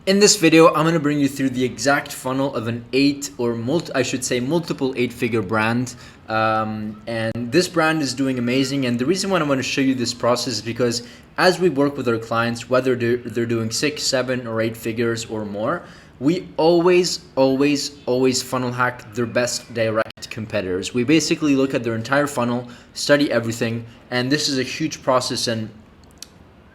In this video, I'm going to bring you through the exact funnel of an multiple 8-figure brand. And this brand is doing amazing. And the reason why I want to show you this process is because as we work with our clients, whether they're doing 6, 7, or 8 figures or more, we always funnel hack their best direct competitors. We basically look at their entire funnel, study everything, and this is a huge process and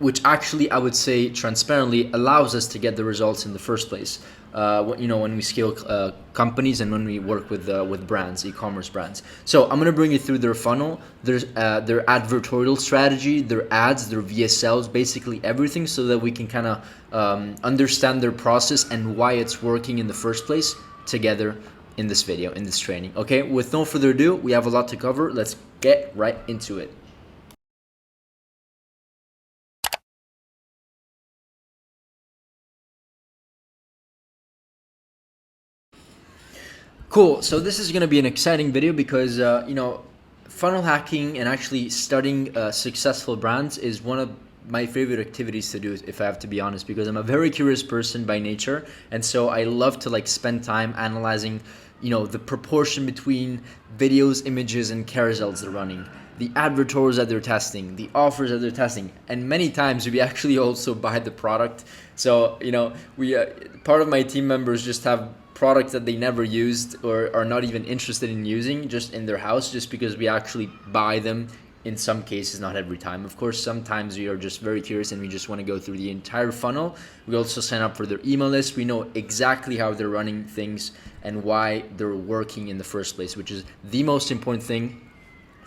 which actually I would say transparently allows us to get the results in the first place. When we scale companies and when we work with brands, e-commerce brands. So I'm gonna bring you through their funnel, their advertorial strategy, their ads, their VSLs, basically everything, so that we can kind of understand their process and why it's working in the first place together in this video, in this training. Okay, with no further ado, we have a lot to cover. Let's get right into it. Cool, so this is going to be an exciting video because, funnel hacking and actually studying successful brands is one of my favorite activities to do, if I have to be honest, because I'm a very curious person by nature. And so I love to spend time analyzing, the proportion between videos, images, and carousels they're running, the advertorials that they're testing, the offers that they're testing, and many times we actually also buy the product. So, we part of my team members just have products that they never used or are not even interested in using just in their house, just because we actually buy them in some cases, not every time. Of course, sometimes we are just very curious and we just want to go through the entire funnel. We also sign up for their email list. We know exactly how they're running things and why they're working in the first place, which is the most important thing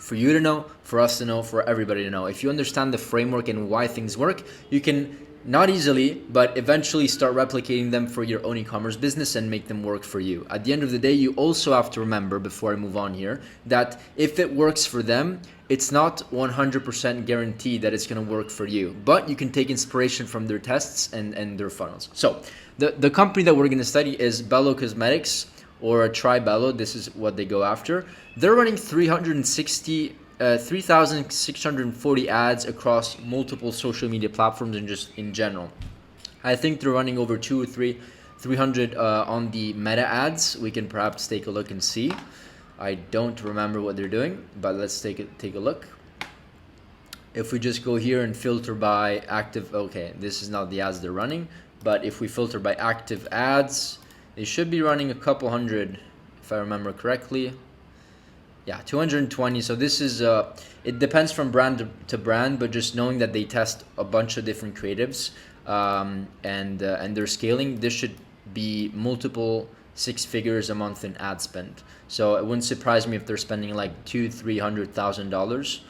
for you to know, for us to know, for everybody to know. If you understand the framework and why things work, you can not easily, but eventually start replicating them for your own e-commerce business and make them work for you. At the end of the day, you also have to remember, before I move on here, that if it works for them, it's not 100% guaranteed that it's going to work for you, but you can take inspiration from their tests and their funnels. So the company that we're going to study is Bello Cosmetics, or Try Bello. This is what they go after. They're running 3,640 ads across multiple social media platforms and just in general. I think they're running over 300 on the meta ads. We can perhaps take a look and see. I don't remember what they're doing, but let's take a look. If we just go here and filter by active, okay, this is not the ads they're running, but if we filter by active ads, they should be running a couple hundred, if I remember correctly. Yeah, 220. So this is, it depends from brand to brand, but just knowing that they test a bunch of different creatives and they're scaling, this should be multiple 6 figures a month in ad spend. So it wouldn't surprise me if they're spending like $200,000-$300,000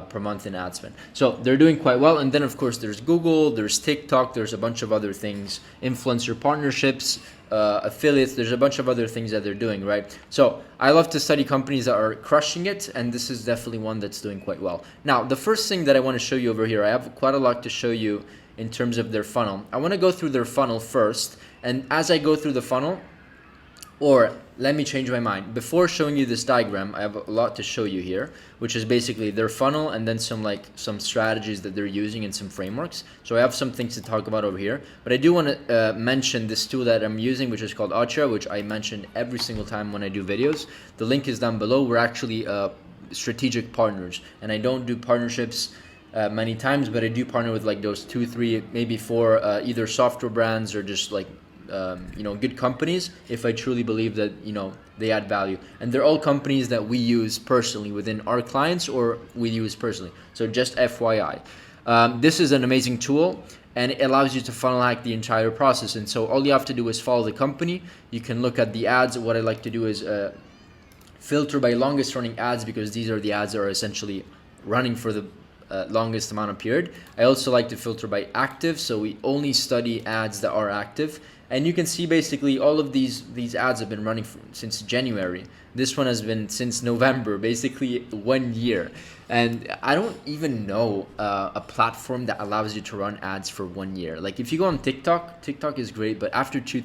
per month in ad spend. So they're doing quite well. And then of course there's Google, there's TikTok, there's a bunch of other things, influencer partnerships, affiliates, there's a bunch of other things that they're doing, right? So I love to study companies that are crushing it, and this is definitely one that's doing quite well. Now, the first thing that I want to show you over here, I have quite a lot to show you in terms of their funnel. I want to go through their funnel first, and as I go through the funnel, or let me change my mind. Before showing you this diagram, I have a lot to show you here, which is basically their funnel and then some strategies that they're using and some frameworks. So I have some things to talk about over here, but I do want to mention this tool that I'm using, which is called Upsell, which I mention every single time when I do videos. The link is down below. We're actually strategic partners, and I don't do partnerships many times, but I do partner with like those 2, 3, maybe 4 either software brands or just like good companies, if I truly believe that they add value, and they're all companies that we use personally within our clients or we use personally. So just FYI, this is an amazing tool and it allows you to funnel hack the entire process. And so all you have to do is follow the company. You can look at the ads. What I like to do is filter by longest running ads, because these are the ads that are essentially running for the longest amount of period. I also like to filter by active, so we only study ads that are active. And you can see basically all of these ads have been running since January. This one has been since November, basically 1 year. And I don't even know a platform that allows you to run ads for 1 year. Like if you go on TikTok is great, but after 2,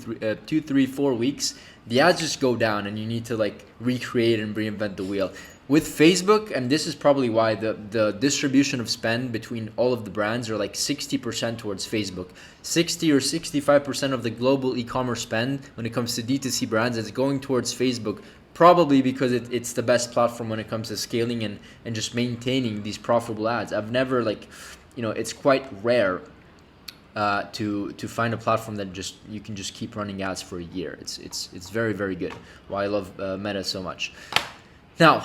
3, 4 weeks, the ads just go down and you need to like recreate and reinvent the wheel. with Facebook, and this is probably why the distribution of spend between all of the brands are like 60% towards Facebook. 60 or 65% of the global e-commerce spend when it comes to D2C brands is going towards Facebook, probably because it's the best platform when it comes to scaling and just maintaining these profitable ads. I've never it's quite rare to find a platform that you can just keep running ads for a year. It's very, very good. Why I love Meta so much. Now,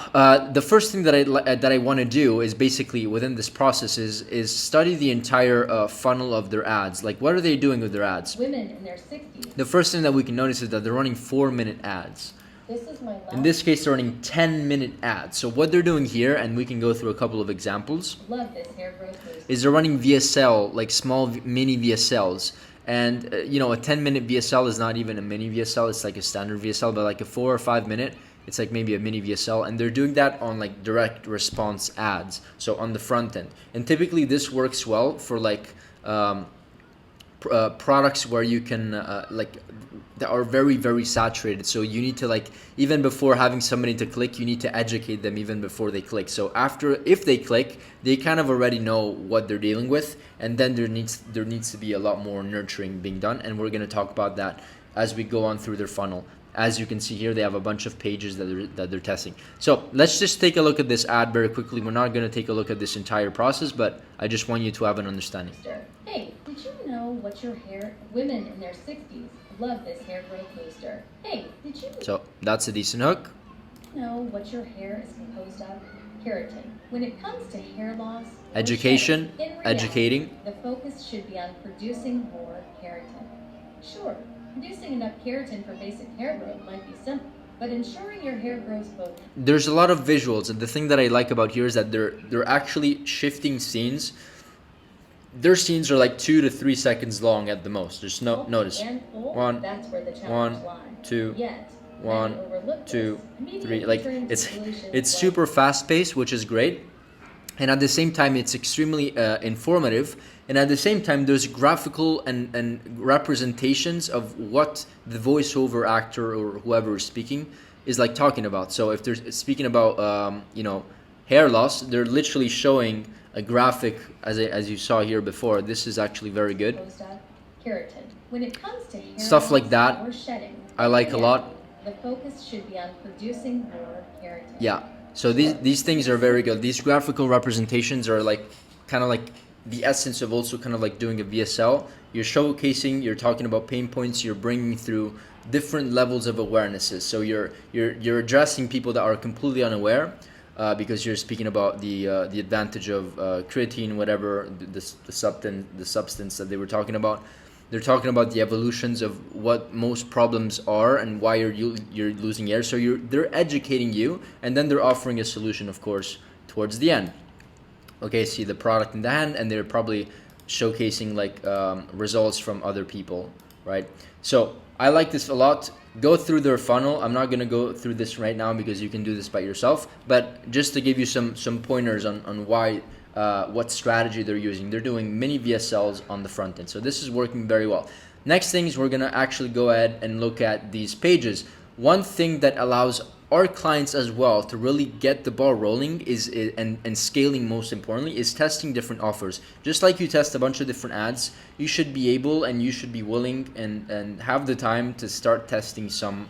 the first thing that I want to do is basically within this process is study the entire funnel of their ads. Like, what are they doing with their ads? Women in their 60s. The first thing that we can notice is that they're running 4-minute ads. This is my last. In this case, they're running 10-minute ads. So what they're doing here, and we can go through a couple of examples, Love this hair growth boost. is they're running VSL, like small mini VSLs. And a 10-minute VSL is not even a mini VSL, it's like a standard VSL, but like a 4 or 5 minute, it's like maybe a mini VSL, and they're doing that on like direct response ads, so on the front end. And typically this works well for like products where you can that are very, very saturated. So you need to, like, even before having somebody to click, you need to educate them even before they click. So if they click, they kind of already know what they're dealing with, and then there needs to be a lot more nurturing being done, and we're going to talk about that as we go on through their funnel. As you can see here, they have a bunch of pages that they're testing. So let's just take a look at this ad very quickly. We're not going to take a look at this entire process, but I just want you to have an understanding. Hey, did you know what your hair? Women in their 60s love this hair growth booster. Hey, did you So that's a decent hook. know what your hair is composed of? Keratin. When it comes to hair loss, or Education, shedding, in reality, educating. the focus should be on producing more keratin. Sure, producing enough keratin for basic hair growth might be simple, but ensuring your hair grows both. There's a lot of visuals, and the thing that I like about here is that they're actually shifting scenes. Their scenes are like 2 to 3 seconds long at the most. Just notice. And full, One, that's where the one, challenge lies. two, Yet, one, many overlook 2, this, 3. immediately Like turning to it's solutions super fast paced, which is great, and at the same time it's extremely informative. And at the same time, there's graphical and representations of what the voiceover actor or whoever is speaking is like talking about. So if they're speaking about hair loss, they're literally showing a graphic as you saw here before. This is actually very good. Keratin. When it comes to hair Stuff like loss that, or shedding, I like a lot. the focus should be on producing more keratin. Yeah. So these things are very good. These graphical representations are like kind of like the essence of also kind of like doing a VSL. You're showcasing, you're talking about pain points, you're bringing through different levels of awarenesses. So you're addressing people that are completely unaware, because you're speaking about the advantage of creatine, whatever the substance that they were talking about. They're talking about the evolutions of what most problems are and why you're losing hair. So they're educating you, and then they're offering a solution, of course, towards the end. Okay, see the product in the hand, and they're probably showcasing like results from other people, right? So I like this a lot. Go through their funnel. I'm not gonna go through this right now because you can do this by yourself, but just to give you some pointers on why what strategy they're using. They're doing mini VSLs on the front end, so this is working very well. Next thing is we're gonna actually go ahead and look at these pages. One thing that allows our clients as well to really get the ball rolling and scaling, most importantly, is testing different offers. Just like you test a bunch of different ads, you should be able and you should be willing and have the time to start testing some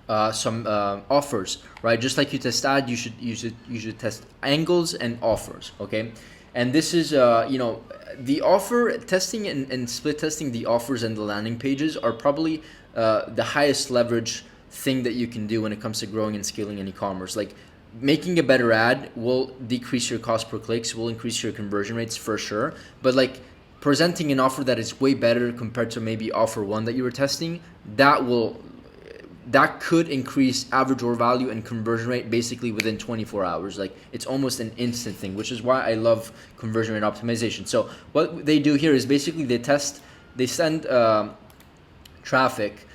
offers, right? Just like you test ad, you should test angles and offers, okay? And this is the offer testing and split testing the offers and the landing pages are probably the highest leverage thing that you can do when it comes to growing and scaling in e-commerce. Like, making a better ad will decrease your cost per clicks, will increase your conversion rates for sure, but like presenting an offer that is way better compared to maybe offer one that you were testing, that could increase average order value and conversion rate basically within 24 hours. Like, it's almost an instant thing, which is why I love conversion rate optimization. So what they do here is basically they send traffic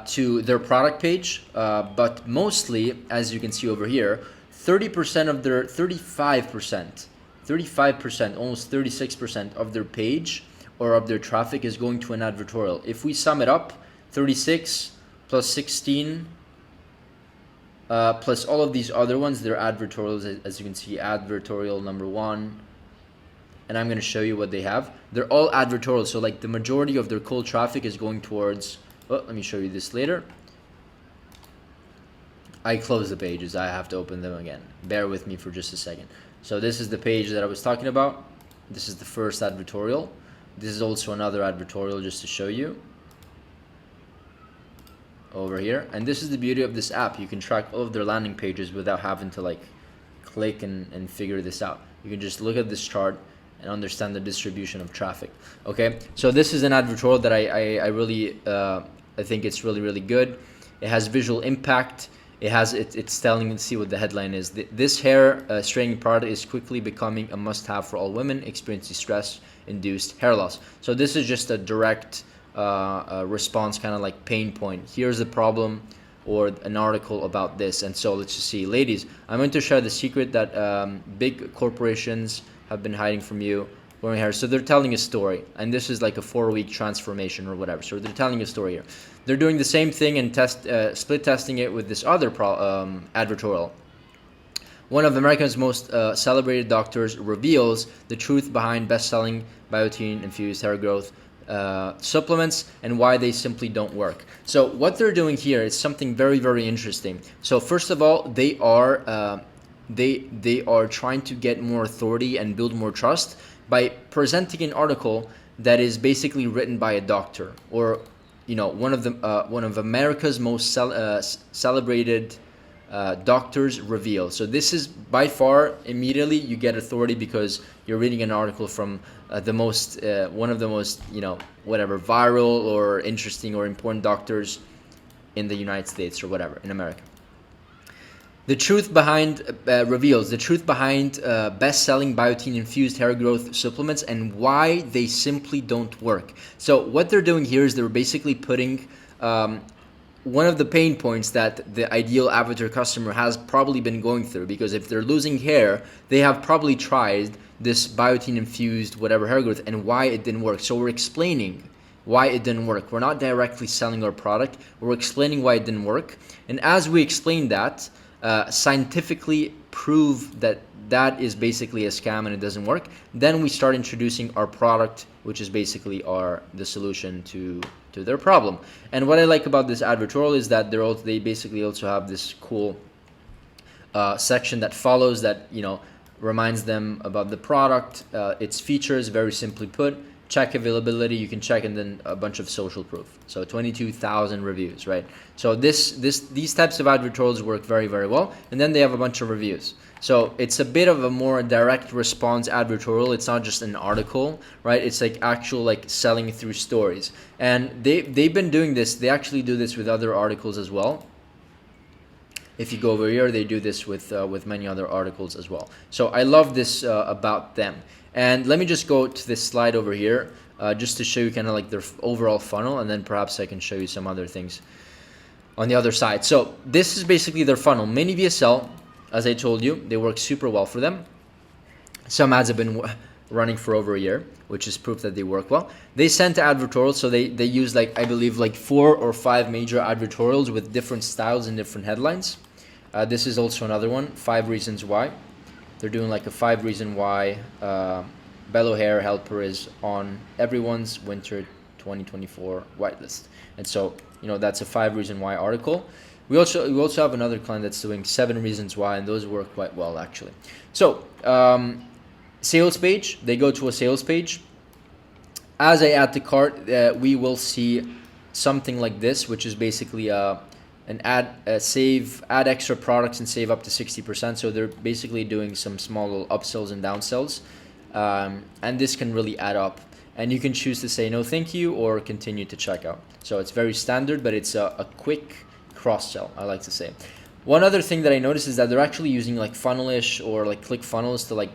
to their product page, but mostly, as you can see over here, 35%, almost 36% of their page or of their traffic is going to an advertorial. If we sum it up, 36 plus 16 plus all of these other ones. They're advertorials, as you can see, advertorial number 1. And I'm going to show you what they have. They're all advertorial, so like the majority of their cold traffic is going towards, well, let me show you this later. I closed the pages, I have to open them again. Bear with me for just a second. So this is the page that I was talking about. This is the first advertorial. This is also another advertorial, just to show you. Over here. And this is the beauty of this app. You can track all of their landing pages without having to like click and figure this out. You can just look at this chart and understand the distribution of traffic. Okay, so this is an advertorial that I really I think it's really good. It has visual impact. It has it's telling, let's see what the headline is. This hair straightening product is quickly becoming a must-have for all women experiencing stress-induced hair loss. So this is just a direct response, kind of like pain point. Here's the problem, or an article about this. And so let's just see. Ladies, I'm going to share the secret that big corporations have been hiding from you. Wearing hair. So they're telling a story, and this is like a 4-week transformation or whatever. So they're telling a story here. They're doing the same thing and split testing it with this other advertorial. One of America's most celebrated doctors reveals the truth behind best-selling biotin infused hair growth supplements and why they simply don't work. So what they're doing here is something very interesting. So first of all, they are trying to get more authority and build more trust by presenting an article that is basically written by a doctor, or one of America's most celebrated doctors reveal. So this is by far, immediately you get authority because you're reading an article from one of the most whatever viral or interesting or important doctors in the United States, or whatever, in America. The truth behind reveals the truth behind best-selling biotin-infused hair growth supplements and why they simply don't work. So what they're doing here is they're basically putting one of the pain points that the ideal avatar customer has probably been going through, because if they're losing hair, they have probably tried this biotin-infused whatever hair growth and why it didn't work. So we're explaining why it didn't work. We're not directly selling our product. We're explaining why it didn't work. And as we explain that, scientifically prove that that is basically a scam and it doesn't work, then we start introducing our product, which is basically the solution to their problem. And what I like about this advertorial is that they basically also have this cool section that follows, that reminds them about the product, its features, very simply put. Check availability, you can check, and then a bunch of social proof. So 22,000 reviews, right? So these types of advertorials work very well. And then they have a bunch of reviews. So it's a bit of a more direct response advertorial. It's not just an article, right? It's like actual selling through stories. And they've been doing this. They actually do this with other articles as well. If you go over here, they do this with many other articles as well. So I love this about them. And let me just go to this slide over here, just to show you kind of like their overall funnel, and then perhaps I can show you some other things on the other side. So this is basically their funnel. Mini VSL, as I told you, they work super well for them. Some ads have been running for over a year, which is proof that they work well. They send to advertorials, so they use I believe 4 or 5 major advertorials with different styles and different headlines. This is also another one, 5 reasons why. They're doing a 5 reason why Bellow Hair Helper is on everyone's winter 2024 whitelist. And so, that's a 5 reason why article. We also have another client that's doing 7 reasons why, and those work quite well actually. So, sales page, they go to a sales page. As I add to cart, we will see something like this, which is basically an add extra products and save up to 60%. So they're basically doing some small little upsells and downsells, and this can really add up. And you can choose to say no thank you or continue to checkout. So it's very standard, but it's a quick cross sell, I like to say. One other thing that I noticed is that they're actually using Funnelish or ClickFunnels to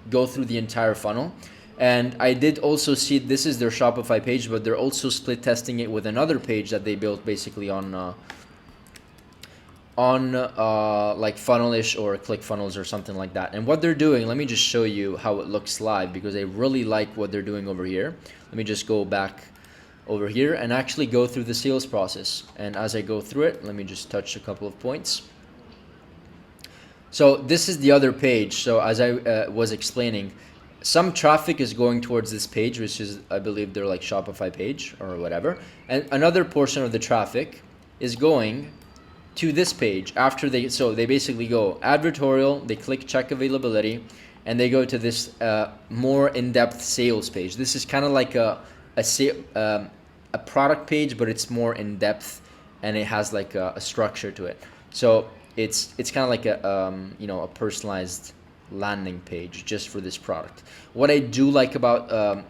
go through the entire funnel. And I did also see this is their Shopify page, but they're also split testing it with another page that they built basically on Funnelish or ClickFunnels or something like that. And what they're doing, let me just show you how it looks live, because I really like what they're doing over here. Let me just go back over here and actually go through the sales process. And as I go through it, let me just touch a couple of points. So this is the other page. So as I was explaining, some traffic is going towards this page, which is, I believe, their like Shopify page or whatever. And another portion of the traffic is going to this page after they basically go advertorial, they click check availability, and they go to this more in-depth sales page. This is kind of like a product page, but it's more in-depth and it has like a structure to it. So it's kind of like a personalized landing page just for this product. What I do like about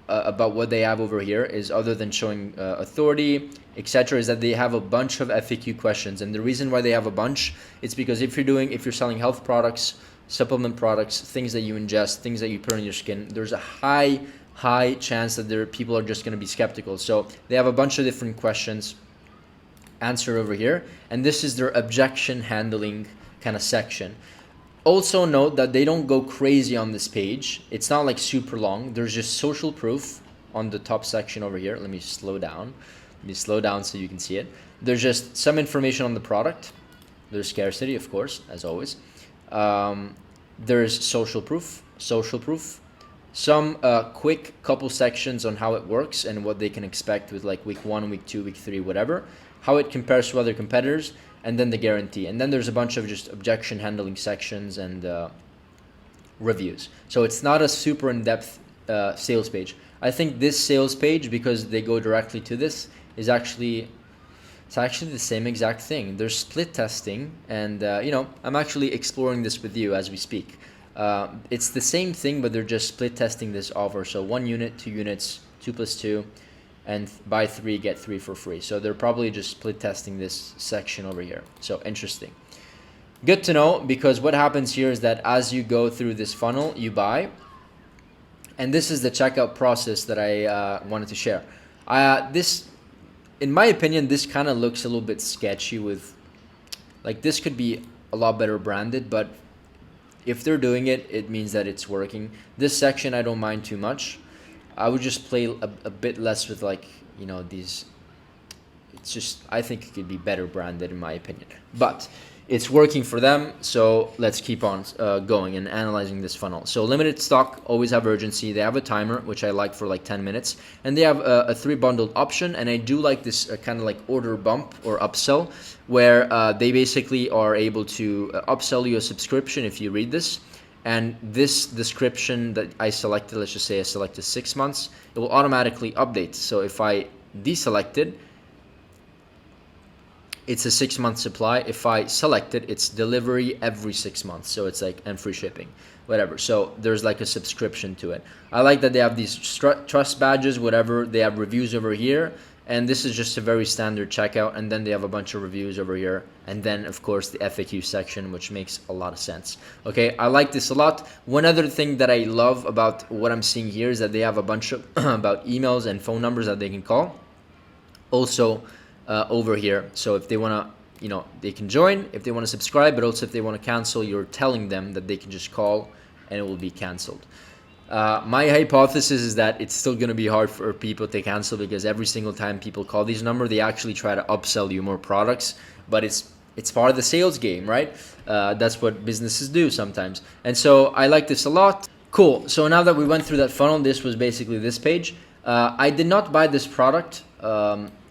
what they have over here is, other than showing authority, etc., is that they have a bunch of FAQ questions. And the reason why they have a bunch is because if you're selling health products, supplement products, things that you ingest, things that you put on your skin, there's a high chance that people are just going to be skeptical. So they have a bunch of different questions answered over here, and this is their objection handling kind of section. Also note that they don't go crazy on this page. It's not like super long. There's just social proof on the top section over here. Let me slow down so you can see it. There's just some information on the product. There's scarcity, of course, as always. There's social proof, some quick couple sections on how it works and what they can expect with like week 1, week 2, week 3, whatever, how it compares to other competitors, and then the guarantee. And then there's a bunch of just objection handling sections and reviews. So it's not a super in-depth sales page. I think this sales page, because they go directly to this, is actually the same exact thing. There's split testing, and I'm actually exploring this with you as we speak. It's the same thing, but they're just split testing this offer. So 1 unit, 2 units, 2 plus 2, and buy 3, get 3 for free. So they're probably just split testing this section over here. So interesting. Good to know, because what happens here is that as you go through this funnel, you buy. And this is the checkout process that I wanted to share. In my opinion, this kind of looks a little bit sketchy with, like, this could be a lot better branded, but if they're doing it, it means that it's working. This section I don't mind too much. I would just play a bit less with these. It's just, I think it could be better branded in my opinion, but it's working for them. So let's keep on going and analyzing this funnel. So limited stock, always have urgency. They have a timer, which I like, for like 10 minutes. And they have a 3 bundled option. And I do like this kind of like order bump or upsell, where they basically are able to upsell you a subscription if you read this. And this description that I selected, let's just say I selected 6 months, it will automatically update. So if I deselect it, it's a 6-month supply. If I select it, it's delivery every 6 months. So it's like, and free shipping, whatever. So there's like a subscription to it. I like that they have these trust badges, whatever. They have reviews over here. And this is just a very standard checkout. And then they have a bunch of reviews over here. And then, of course, the FAQ section, which makes a lot of sense. Okay, I like this a lot. One other thing that I love about what I'm seeing here is that they have a bunch of about emails and phone numbers that they can call. Also, over here. So if they want to, they can join. If they want to subscribe, but also if they want to cancel, you're telling them that they can just call and it will be canceled. My hypothesis is that it's still going to be hard for people to cancel, because every single time people call these numbers, they actually try to upsell you more products, but it's part of the sales game, right? That's what businesses do sometimes. And so I like this a lot. Cool. So now that we went through that funnel, this was basically this page. I did not buy this product,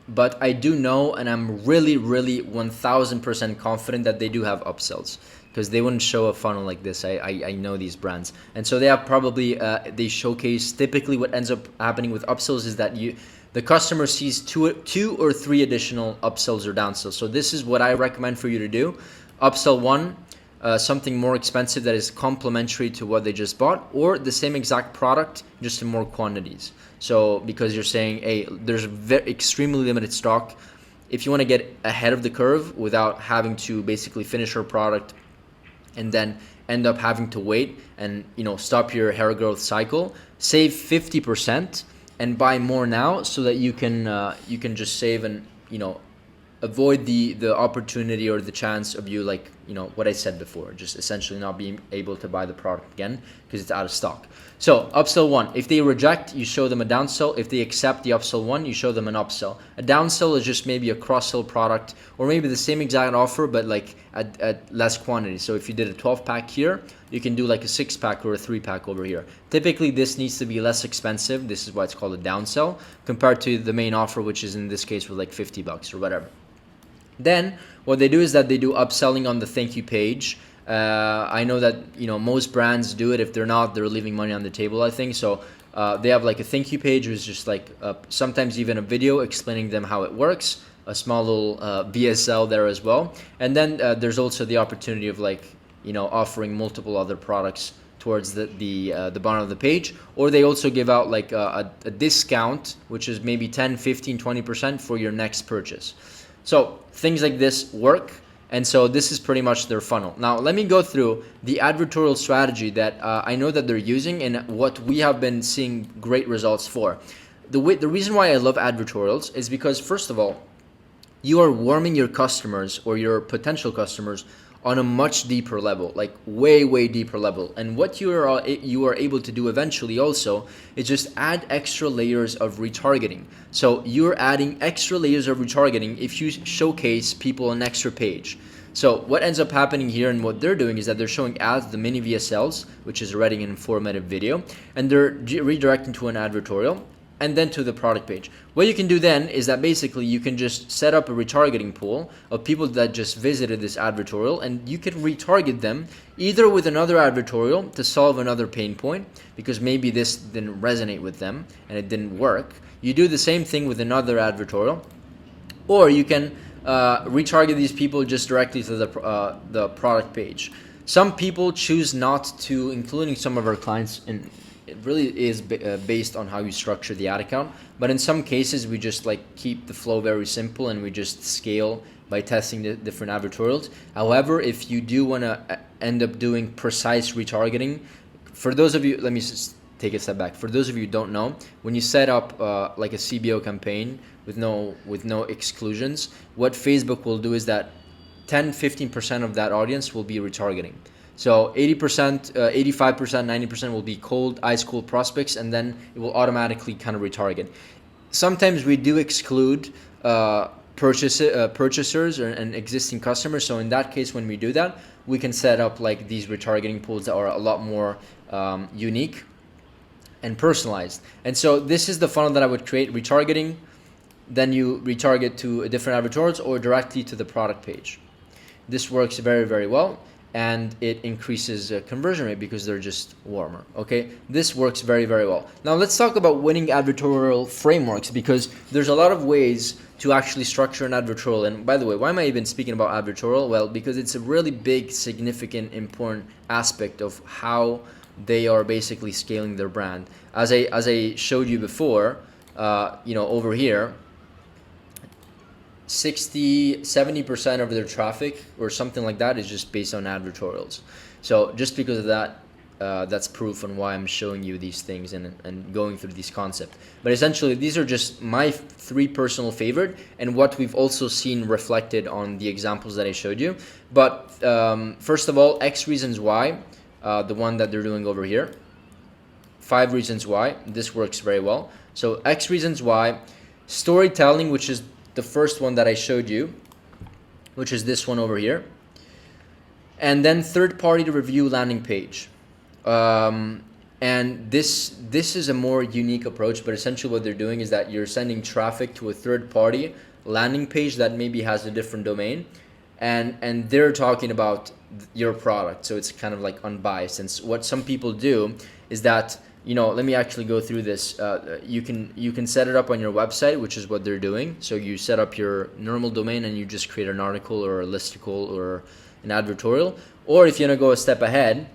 but I do know, and I'm really 1000% confident that they do have upsells, because they wouldn't show a funnel like this. I know these brands. And so they have probably, they showcase, typically what ends up happening with upsells is that the customer sees two or 3 additional upsells or downsells. So this is what I recommend for you to do. Upsell 1, something more expensive that is complementary to what they just bought, or the same exact product, just in more quantities. So because you're saying, hey, there's extremely limited stock. If you want to get ahead of the curve without having to basically finish your product and then end up having to wait and stop your hair growth cycle, save 50% and buy more now, so that you can just save and avoid the opportunity or the chance of you like what I said before, just essentially not being able to buy the product again because it's out of stock. So upsell 1, if they reject, you show them a downsell. If they accept the upsell 1, you show them an upsell. A downsell is just maybe a cross-sell product, or maybe the same exact offer but like at less quantity. So if you did a 12-pack here, you can do like a 6-pack or a 3-pack over here. Typically this needs to be less expensive. This is why it's called a downsell compared to the main offer, which is in this case for like $50 or whatever. Then what they do is that they do upselling on the thank you page. I know that most brands do it. If they're not, they're leaving money on the table, I think. So they have like a thank you page, which is just like sometimes even a video explaining them how it works, a small little VSL there as well. And then there's also the opportunity of like offering multiple other products towards the bottom of the page, or they also give out like a discount, which is maybe 10, 15, 20% for your next purchase. So things like this work, and so this is pretty much their funnel. Now let me go through the advertorial strategy that I know that they're using and what we have been seeing great results for. The reason why I love advertorials is because, first of all, you are warming your customers or your potential customers on a much deeper level, like way deeper level. And what you are able to do eventually also is just add extra layers of retargeting. So you're adding extra layers of retargeting if you showcase people an extra page. So what ends up happening here and what they're doing is that they're showing ads, the mini VSLs, which is already an informative video, and they're redirecting to an advertorial and then to the product page. What you can do then is that basically you can just set up a retargeting pool of people that just visited this advertorial, and you can retarget them either with another advertorial to solve another pain point because maybe this didn't resonate with them and it didn't work. You do the same thing with another advertorial, or you can retarget these people just directly to the product page. Some people choose not to, including some of our clients, and it really is based on how you structure the ad account. But in some cases, we just like keep the flow very simple and we just scale by testing the different advertorials. However, if you do want to end up doing precise retargeting, for those of you, let me just take a step back. For those of you who don't know, when you set up like a CBO campaign with no exclusions, what Facebook will do is that 10-15% of that audience will be retargeting. So 80%, 85%, 90% will be cold, ice cold prospects, and then it will automatically kind of retarget. Sometimes we do exclude purchasers and existing customers. So in that case, when we do that, we can set up like these retargeting pools that are a lot more unique and personalized. And so this is the funnel that I would create: retargeting, then you retarget to a different advertorials or directly to the product page. This works very well, and it increases conversion rate because they're just warmer. Okay, this works very well. Now let's talk about winning advertorial frameworks, because there's a lot of ways to actually structure an advertorial. And by the way, why am I even speaking about advertorial? Well, because it's a really big, significant, important aspect of how they are basically scaling their brand. As I showed you before, over here, 60-70% of their traffic or something like that is just based on advertorials. So just because of that, that's proof on why I'm showing you these things and going through these concepts. But essentially, these are just my 3 personal favorite and what we've also seen reflected on the examples that I showed you. But first of all, X reasons why, the one that they're doing over here, 5 reasons why, this works very well. So X reasons why, storytelling, which is the first one that I showed you, which is this one over here, and then third-party review landing page. And this is a more unique approach, but essentially what they're doing is that you're sending traffic to a third-party landing page that maybe has a different domain, and they're talking about your product, so it's kind of like unbiased. And what some people do is that, let me actually go through this. You can set it up on your website, which is what they're doing. So you set up your normal domain and you just create an article or a listicle or an advertorial. Or if you want to go a step ahead,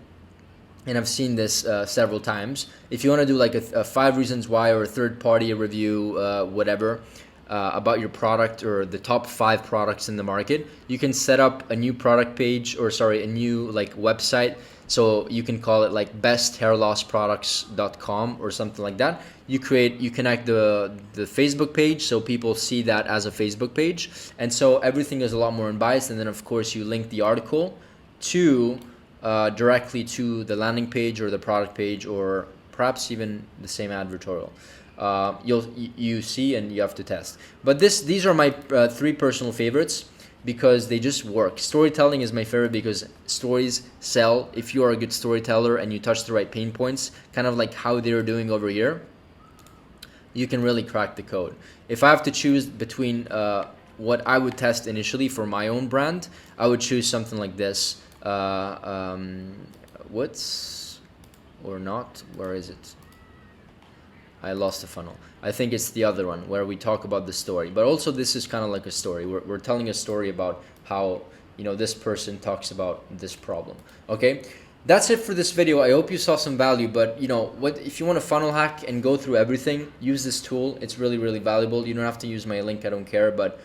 and I've seen this several times, if you want to do like a 5 reasons why or a third-party review, whatever, about your product or the top 5 products in the market, you can set up a new product page, or sorry, a new like website So you can call it like besthairlossproducts.com or something like that. You connect the Facebook page so people see that as a Facebook page, and so everything is a lot more unbiased. And then of course you link the article to directly to the landing page or the product page, or perhaps even the same advertorial. You see, and you have to test. But these are my 3 personal favorites because they just work. Storytelling is my favorite because stories sell. If you are a good storyteller and you touch the right pain points, kind of like how they're doing over here, you can really crack the code. If I have to choose between what I would test initially for my own brand, I would choose something like this. What's or not? Where is it? I lost the funnel. I think it's the other one where we talk about the story. But also this is kind of like a story. We're telling a story about how, you know, this person talks about this problem. Okay? That's it for this video. I hope you saw some value, but you know, if you want a funnel hack and go through everything, use this tool. It's really, really valuable. You don't have to use my link, I don't care, but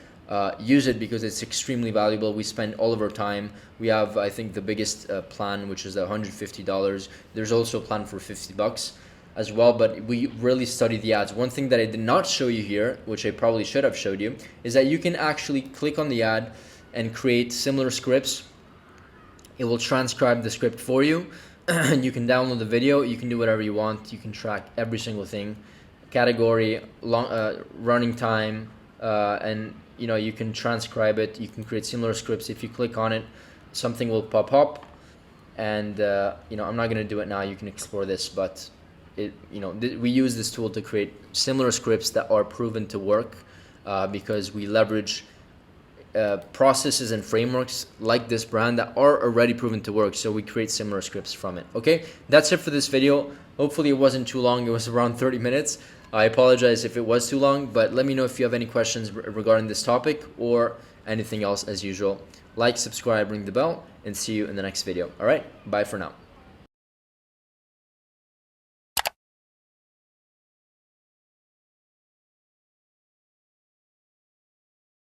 use it because it's extremely valuable. We spend all of our time. We have, I think, the biggest plan, which is $150. There's also a plan for $50 as well, but we really study the ads. One thing that I did not show you here, which I probably should have showed you, is that you can actually click on the ad and create similar scripts. It will transcribe the script for you and you can download the video. You can do whatever you want. You can track every single thing, category, running time, and you know, you can transcribe it. You can create similar scripts. If you click on it, something will pop up, and you know, I'm not going to do it now. You can explore this, but we use this tool to create similar scripts that are proven to work because we leverage processes and frameworks like this brand that are already proven to work, so we create similar scripts from it. Okay, that's it for this video. Hopefully it wasn't too long. It was around 30 minutes. I apologize if it was too long, but let me know if you have any questions regarding this topic or anything else. As usual, like, subscribe, ring the bell, and see you in the next video. All right, bye for now.